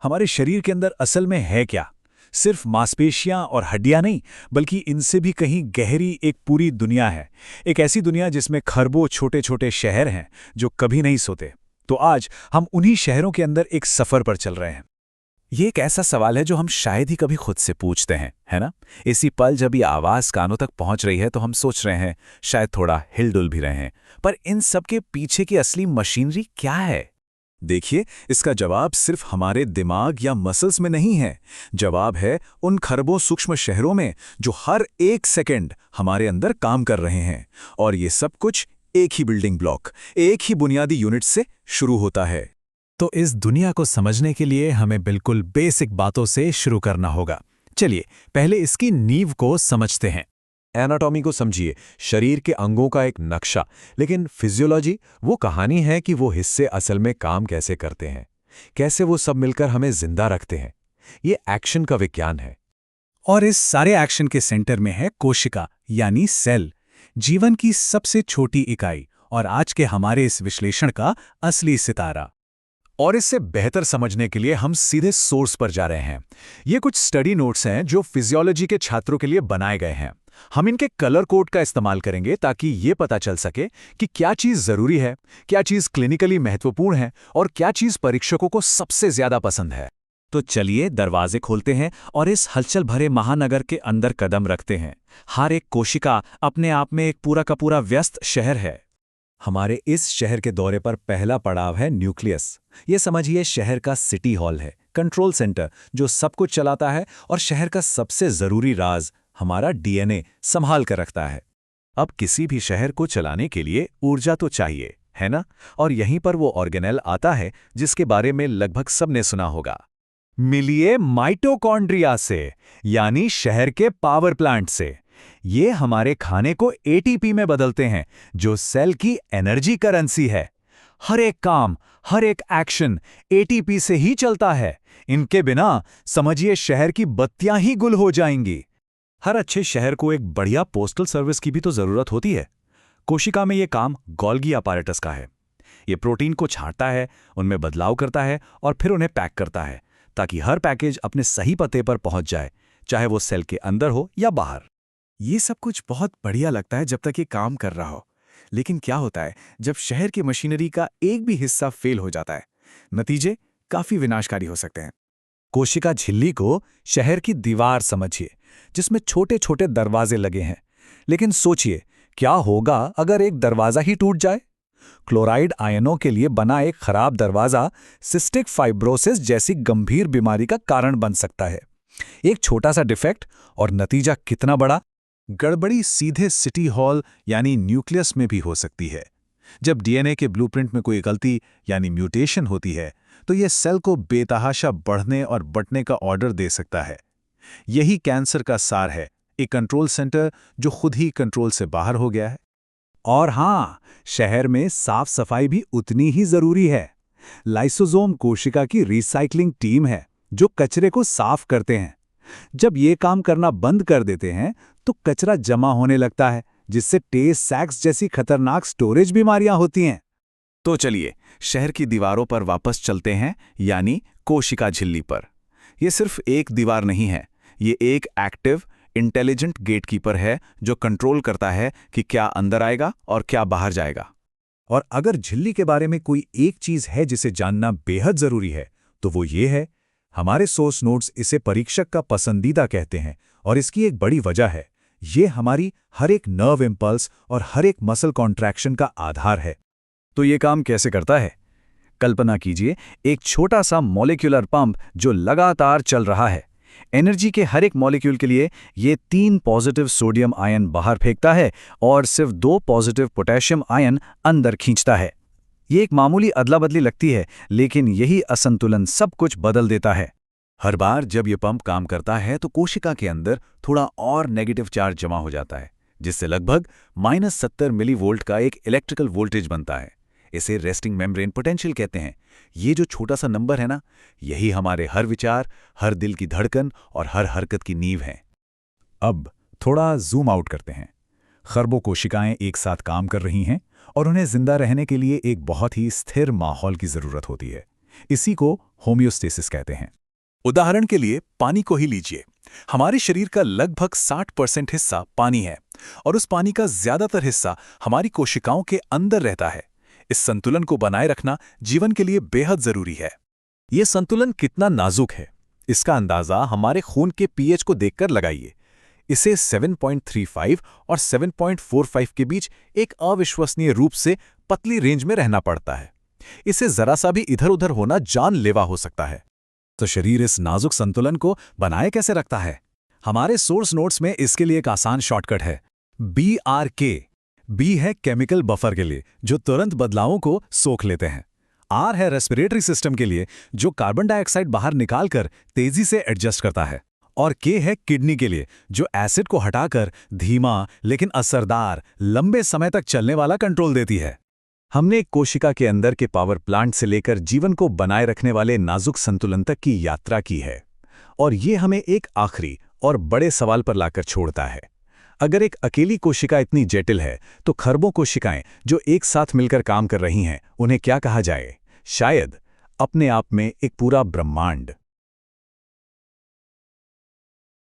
हमारे शरीर के अंदर असल में है क्या? सिर्फ मांसपेशियां और हड्डियां नहीं, बल्कि इनसे भी कहीं गहरी एक पूरी दुनिया है। एक ऐसी दुनिया जिसमें खरबों छोटे छोटे शहर हैं जो कभी नहीं सोते। तो आज हम उन्हीं शहरों के अंदर एक सफर पर चल रहे हैं। ये एक ऐसा सवाल है जो हम शायद ही कभी खुद से पूछते हैं, है ना? इसी पल जब ये आवाज़ कानों तक पहुंच रही है तो हम सोच रहे हैं, शायद थोड़ा हिलडुल भी रहे हैं, पर इन सब के पीछे की असली मशीनरी क्या है? देखिए, इसका जवाब सिर्फ हमारे दिमाग या मसल्स में नहीं है। जवाब है उन खरबों सूक्ष्म शहरों में जो हर एक सेकंड हमारे अंदर काम कर रहे हैं। और ये सब कुछ एक ही बिल्डिंग ब्लॉक, एक ही बुनियादी यूनिट से शुरू होता है। तो इस दुनिया को समझने के लिए हमें बिल्कुल बेसिक बातों से शुरू करना होगा। चलिए पहले इसकी नींव को समझते हैं। एनाटॉमी को समझिए, शरीर के अंगों का एक नक्शा। लेकिन फिजियोलॉजी वो कहानी है कि वो हिस्से असल में काम कैसे करते हैं, कैसे वो सब मिलकर हमें जिंदा रखते हैं। ये एक्शन का विज्ञान है। और इस सारे एक्शन के सेंटर में है कोशिका यानी सेल, जीवन की सबसे छोटी इकाई और आज के हमारे इस विश्लेषण का असली सितारा। और इससे बेहतर समझने के लिए हम सीधे सोर्स पर जा रहे हैं। ये कुछ स्टडी नोट्स हैं जो फिजियोलॉजी के छात्रों के लिए बनाए गए हैं। हम इनके कलर कोड का इस्तेमाल करेंगे ताकि ये पता चल सके कि क्या चीज़ ज़रूरी है, क्या चीज़ क्लिनिकली महत्वपूर्ण है और क्या चीज़ परीक्षकों को सबसे ज़्यादा पसंद है। तो चलिए दरवाजे खोलते हैं और इस हलचल भरे महानगर के अंदर कदम रखते हैं। हर एक कोशिका अपने आप में एक पूरा का पूरा व्यस्त शहर है। हमारे इस शहर के दौरे पर पहला पड़ाव है न्यूक्लियस। ये समझिए शहर का सिटी हॉल है, कंट्रोल सेंटर जो सब कुछ चलाता है और शहर का सबसे ज़रूरी राज हमारा डीएनए संभाल कर रखता है। अब किसी भी शहर को चलाने के लिए ऊर्जा तो चाहिए, है ना? और यहीं पर वो ऑर्गेनेल आता है जिसके बारे में लगभग सबने सुना होगा। मिलिए माइटोकॉन्ड्रिया से, यानी शहर के पावर प्लांट से। ये हमारे खाने को एटीपी में बदलते हैं जो सेल की एनर्जी करेंसी है। हर एक काम, हर एक एक्शन एटीपी से ही चलता है। इनके बिना समझिए शहर की बत्तियां ही गुल हो जाएंगी। हर अच्छे शहर को एक बढ़िया पोस्टल सर्विस की भी तो जरूरत होती है। कोशिका में यह काम गोल्गी अपैरेटस का है। ये प्रोटीन को छांटता है, उनमें बदलाव करता है और फिर उन्हें पैक करता है ताकि हर पैकेज अपने सही पते पर पहुंच जाए, चाहे वो सेल के अंदर हो या बाहर। ये सब कुछ बहुत बढ़िया लगता है जब तक ये काम कर रहा हो, लेकिन क्या होता है जब शहर की मशीनरी का एक भी हिस्सा फेल हो जाता है? नतीजे काफी विनाशकारी हो सकते हैं। कोशिका झिल्ली को शहर की दीवार समझिए, जिसमें छोटे छोटे दरवाजे लगे हैं। लेकिन सोचिए, क्या होगा अगर एक दरवाजा ही टूट जाए? क्लोराइड आयनों के लिए बना एक खराब दरवाजा सिस्टिक फाइब्रोसिस जैसी गंभीर बीमारी का कारण बन सकता है। एक छोटा सा डिफेक्ट और नतीजा कितना बड़ा? गड़बड़ी सीधे सिटी हॉल यानी न्यूक्लियस में भी हो सकती है। जब डीएनए के ब्लूप्रिंट में कोई गलती यानी म्यूटेशन होती है तो यह सेल को बेतहाशा बढ़ने और बंटने का ऑर्डर दे सकता है। यही कैंसर का सार है, एक कंट्रोल सेंटर जो खुद ही कंट्रोल से बाहर हो गया है। और हां, शहर में साफ सफाई भी उतनी ही जरूरी है। लाइसोसोम कोशिका की रिसाइकलिंग टीम है जो कचरे को साफ करते हैं। जब ये काम करना बंद कर देते हैं तो कचरा जमा होने लगता है, जिससे टेस्ट सैक्स जैसी खतरनाक स्टोरेज बीमारियां होती हैं। तो चलिए शहर की दीवारों पर वापस चलते हैं, यानी कोशिका झिल्ली पर। यह सिर्फ एक दीवार नहीं है, ये एक एक्टिव इंटेलिजेंट गेटकीपर है जो कंट्रोल करता है कि क्या अंदर आएगा और क्या बाहर जाएगा। और अगर झिल्ली के बारे में कोई एक चीज है जिसे जानना बेहद जरूरी है तो वो ये है, हमारे सोर्स नोट्स इसे परीक्षक का पसंदीदा कहते हैं। और इसकी एक बड़ी वजह है, ये हमारी हर एक नर्व इंपल्स और हर एक मसल कॉन्ट्रैक्शन का आधार है। तो ये काम कैसे करता है? कल्पना कीजिए एक छोटा सा मॉलिक्यूलर पंप जो लगातार चल रहा है। एनर्जी के हर एक मॉलिक्यूल के लिए ये 3 पॉजिटिव सोडियम आयन बाहर फेंकता है और सिर्फ 2 पॉजिटिव पोटेशियम आयन अंदर खींचता है। ये एक मामूली अदला बदली लगती है, लेकिन यही असंतुलन सब कुछ बदल देता है। हर बार जब ये पंप काम करता है तो कोशिका के अंदर थोड़ा और नेगेटिव चार्ज जमा हो जाता है, जिससे लगभग -70 मिलीवोल्ट का एक इलेक्ट्रिकल वोल्टेज बनता है। इसे रेस्टिंग मेम्ब्रेन पोटेंशियल कहते हैं। ये जो छोटा सा नंबर है ना, यही हमारे हर विचार, हर दिल की धड़कन और हर हरकत की नींव है। अब थोड़ा जूम आउट करते हैं। खरबों कोशिकाएं एक साथ काम कर रही हैं और उन्हें जिंदा रहने के लिए एक बहुत ही स्थिर माहौल की जरूरत होती है। इसी को होम्योस्टेसिस कहते हैं। उदाहरण के लिए पानी को ही लीजिए। हमारे शरीर का लगभग 60% हिस्सा पानी है और उस पानी का ज्यादातर हिस्सा हमारी कोशिकाओं के अंदर रहता है। इस संतुलन को बनाए रखना जीवन के लिए बेहद जरूरी है। ये संतुलन कितना नाजुक है, इसका अंदाजा हमारे खून के पीएच को देखकर लगाइए। इसे 7.35 और 7.45 के बीच एक अविश्वसनीय रूप से पतली रेंज में रहना पड़ता है। इसे जरा सा भी इधर-उधर होना जानलेवा हो सकता है। तो शरीर इस नाजुक संतुलन को बनाए कैसे रखता है? हमारे सोर्स नोट्स में इसके लिए एक आसान शॉर्टकट है, BRK। बी है केमिकल बफर के लिए, जो तुरंत बदलावों को सोख लेते हैं। आर है रेस्पिरेटरी सिस्टम के लिए, जो कार्बन डाइऑक्साइड बाहर निकालकर तेजी से एडजस्ट करता है। और के है किडनी के लिए, जो एसिड को हटाकर धीमा लेकिन असरदार, लंबे समय तक चलने वाला कंट्रोल देती है। हमने एक कोशिका के अंदर के पावर प्लांट से लेकर जीवन को बनाए रखने वाले नाजुक संतुलन तक की यात्रा की है, और ये हमें एक आखिरी और बड़े सवाल पर लाकर छोड़ता है। अगर एक अकेली कोशिका इतनी जटिल है, तो खरबों कोशिकाएं जो एक साथ मिलकर काम कर रही हैं, उन्हें क्या कहा जाए? शायद अपने आप में एक पूरा ब्रह्मांड।